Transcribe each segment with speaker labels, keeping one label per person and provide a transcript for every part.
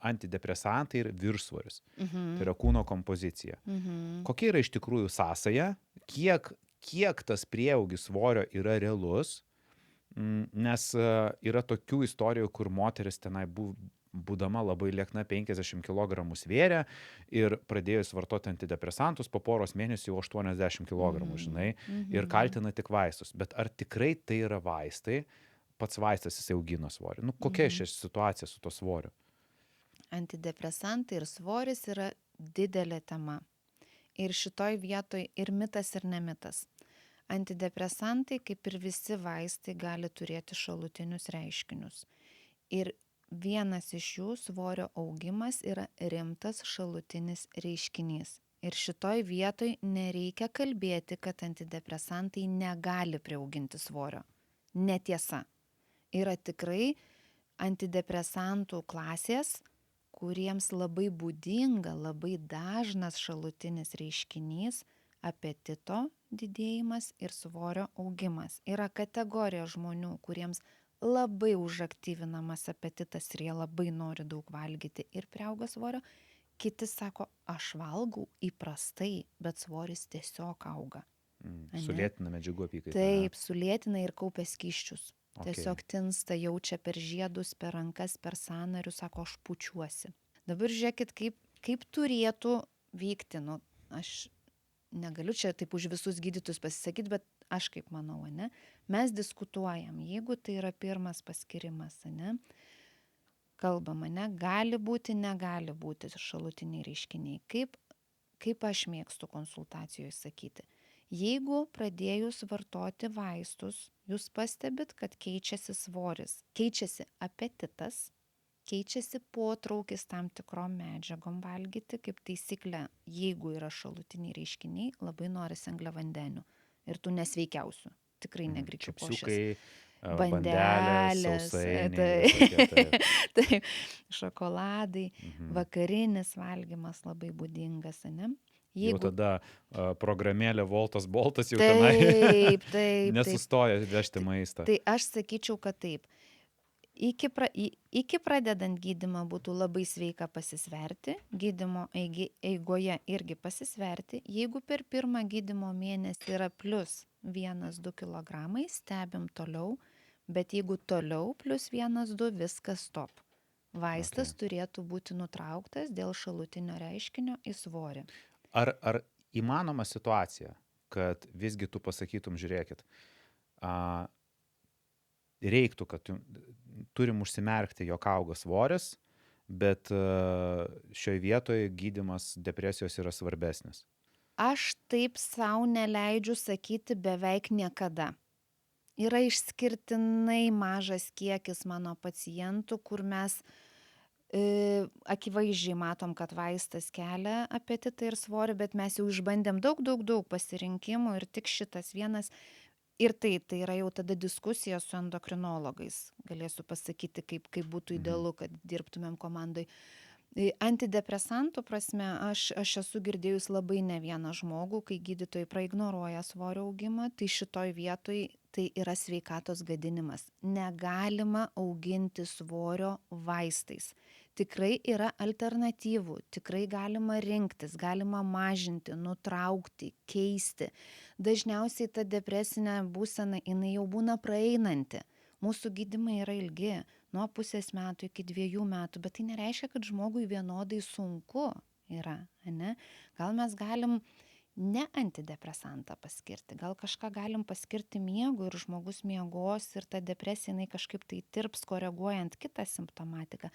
Speaker 1: antidepresantai ir viršsvoris. Tai yra
Speaker 2: Mhm.
Speaker 1: kūno kompozicija.
Speaker 2: Mhm.
Speaker 1: Kokia yra iš tikrųjų sąsaja, kiek tas prieaugis svorio yra realus, nes yra tokių istorijų, kur moteris tenai būdama labai liekna 50 kg svėrė ir pradėjus vartoti antidepresantus po poros mėnesių jau 80 kg, žinai,
Speaker 2: Mhm.
Speaker 1: ir
Speaker 2: Mhm.
Speaker 1: kaltina tik vaistus. Bet ar tikrai tai yra vaistai? Pats vaistas jisai augina svorį. Nu, kokia
Speaker 2: Mhm.
Speaker 1: šia situacija su to svoriu?
Speaker 2: Antidepresantai ir svoris yra didelė tema. Ir šitoj vietoj ir mitas, ir nemitas. Antidepresantai, kaip ir visi vaistai, gali turėti šalutinius reiškinius. Ir vienas iš jų, svorio augimas, yra rimtas šalutinis reiškinys. Ir šitoj vietoj nereikia kalbėti, kad antidepresantai negali priauginti svorio. Netiesa. Yra tikrai antidepresantų klasės, kuriems labai būdinga, labai dažnas šalutinis reiškinys apetito didėjimas ir svorio augimas. Yra kategorija žmonių, kuriems labai užaktyvinamas apetitas ir jie labai nori daug valgyti ir priauga svorio. Kiti sako, aš valgau įprastai, bet svoris tiesiog auga. Ane?
Speaker 1: Sulėtina medžiagų apykaitą.
Speaker 2: Taip, sulėtina ir kaupia skysčius.
Speaker 1: Okay.
Speaker 2: Tiesiog tinsta, jaučia per žiedus, per rankas, per sąnarius, sako, aš pučiuosi. Dabar žiūrėkit, kaip turėtų vykti. Nu, aš negaliu čia taip už visus gydytojus pasisakyti, bet aš kaip manau, ne? Mes diskutuojam, jeigu tai yra pirmas paskirimas, ne? Kalbama, ne? Gali būti, negali būti šalutiniai reiškiniai. Kaip aš mėgstu konsultacijoje sakyti. Jeigu pradėjus vartoti vaistus, jūs pastebit, kad keičiasi svoris, keičiasi apetitas, keičiasi potraukis tam tikrom medžiagom valgyti, kaip taisyklė, jeigu yra šalutiniai reiškiniai, labai norisi angliavandenių ir tų nesveikiausių, tikrai negryčių košės.
Speaker 1: Čipsiukai,
Speaker 2: Bandelės, taip, šokoladai, vakarinis valgymas labai būdingas, ne?
Speaker 1: Jau tada programėlė Voltas Boltas jau
Speaker 2: taip,
Speaker 1: tenai nesustoja vežti maistą.
Speaker 2: Tai aš sakyčiau, kad taip. Iki pradedant gydymą būtų labai sveika pasisverti, gydymo eigoje irgi pasisverti. Jeigu per pirmą gydymo mėnesį yra plus 1-2 kg, stebim toliau, bet jeigu toliau plus 1-2, viskas stop. Vaistas turėtų būti nutrauktas dėl šalutinio reiškinio į svorį.
Speaker 1: Ar įmanoma situacija, kad visgi tu pasakytum, žiūrėkit, reiktų, kad turim užsimerkti, jog auga svoris, bet šioje vietoje gydymas depresijos yra svarbesnis?
Speaker 2: Aš taip savo neleidžiu sakyti beveik niekada. Yra išskirtinai mažas kiekis mano pacientų, kur mes akivaizdžiai matom, kad vaistas kelia apetitą ir svorį, bet mes jau išbandėm daug pasirinkimų ir tik šitas vienas. Ir tai yra jau tada diskusija su endokrinologais. Galėsiu pasakyti, kaip būtų idealu, kad dirbtumėm komandai. Antidepresantų prasme, aš esu girdėjus labai ne vieną žmogų, kai gydytojai praignoruoja svorio augimą, tai šitoj vietoj tai yra sveikatos gadinimas. Negalima auginti svorio vaistais. Tikrai yra alternatyvų, tikrai galima rinktis, galima mažinti, nutraukti, keisti. Dažniausiai ta depresinė būsena, jinai jau būna praeinanti. Mūsų gydymai yra ilgi, nuo 0,5 metų iki 2 metų, bet tai nereiškia, kad žmogui vienodai sunku yra, ne? Gal mes galim ne antidepresantą paskirti, gal kažką galim paskirti miegui ir žmogus miegos ir ta depresija jinai kažkaip tai tirps, koreguojant kitą simptomatiką.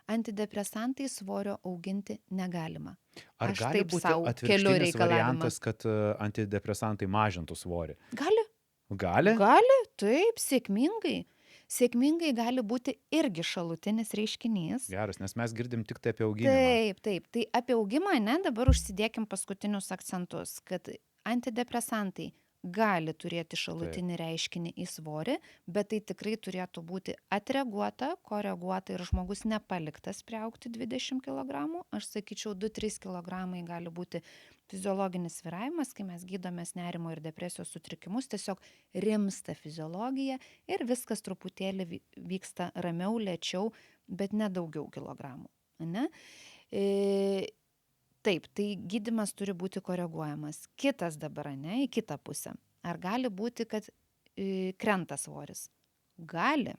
Speaker 2: Antidepresantai svorio auginti negalima.
Speaker 1: Ar
Speaker 2: Aš
Speaker 1: gali
Speaker 2: taip
Speaker 1: būti
Speaker 2: sau keliu
Speaker 1: atvirkštinis
Speaker 2: reikalavimą.
Speaker 1: variantas, kad antidepresantai mažintų svorį?
Speaker 2: Gali.
Speaker 1: Gali?
Speaker 2: Gali, taip, sėkmingai. Sėkmingai gali būti irgi šalutinis reiškinys.
Speaker 1: Geras, nes mes girdim tik tai apie auginimą.
Speaker 2: Taip. Tai apie augimą, ne, dabar užsidėkim paskutinius akcentus, kad antidepresantai gali turėti šalutinį reiškinį į svorį, bet tai tikrai turėtų būti atreaguota, koreguota ir žmogus nepaliktas priaugti 20 kg. Aš sakyčiau, 2-3 kg gali būti fiziologinis svyravimas, kai mes gydomės nerimo ir depresijos sutrikimus, tiesiog rimsta fiziologija ir viskas truputėlį vyksta ramiau, lėčiau, bet ne daugiau kilogramų. ane? Taip, tai gydymas turi būti koreguojamas. Kitas dabar, ane, į kitą pusę. Ar gali būti, kad krenta svoris? Gali.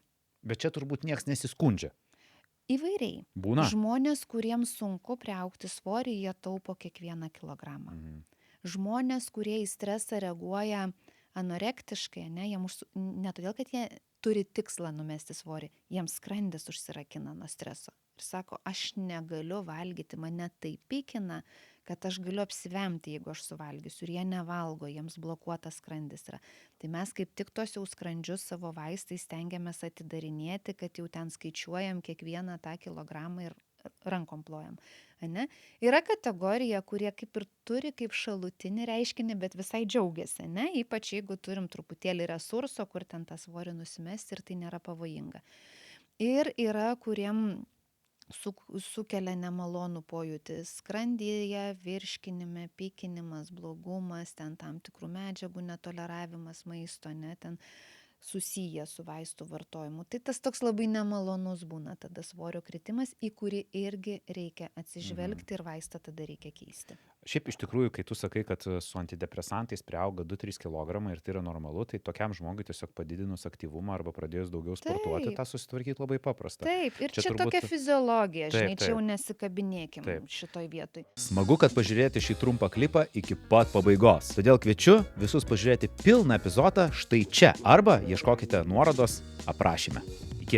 Speaker 1: Bet čia turbūt nieks nesiskundžia.
Speaker 2: Įvairiai.
Speaker 1: Būna.
Speaker 2: Žmonės, kuriems sunku priaugti svorį, jie taupo kiekvieną kilogramą. Žmonės, kurie į stresą reaguoja anorektiškai, ne todėl, kad jie turi tikslą numesti svorį, jiems skrandis užsirakina nuo streso. Ir sako, aš negaliu valgyti, mane taip pykina, kad aš galiu apsivemti, jeigu aš suvalgysiu. Ir jie nevalgo, jiems blokuotas skrandis yra. Tai mes kaip tik tos jau skrandžius savo vaistais stengiamės atidarinėti, kad jau ten skaičiuojam kiekvieną tą kilogramą ir rankom plojam. Ane? Yra kategorija, kurie kaip ir turi kaip šalutinį reiškinį, bet visai džiaugiasi. Ne? Ypač jeigu turim truputėlį resurso, kur ten tą svorį nusimesti ir tai nėra pavojinga. Ir yra, kuriem sukelia nemalonų pojūtį skrandyje, virškinime, pykinimas, blogumas, ten tam tikrų medžiagų netoleravimas maisto, ten susiję su vaistų vartojimu. Tai tas toks labai nemalonus būna tada svorio kritimas, į kurį irgi reikia atsižvelgti ir vaistą tada reikia keisti.
Speaker 1: Šiaip iš tikrųjų, kai tu sakai, kad su antidepresantais priauga 2-3 kg ir tai yra normalu, tai tokiam žmogui tiesiog padidinus aktyvumą arba pradėjus daugiau sportuoti, tą susitvarkyti labai paprasta.
Speaker 2: Taip, ir čia tokia fiziologija, žinai, čia jau nesikabinėkim šitoj vietoj.
Speaker 1: Smagu, kad pažiūrėjote šį trumpą klipą iki pat pabaigos. Todėl kviečiu visus pažiūrėti pilną epizodą štai čia arba ieškokite nuorodos aprašyme. Iki.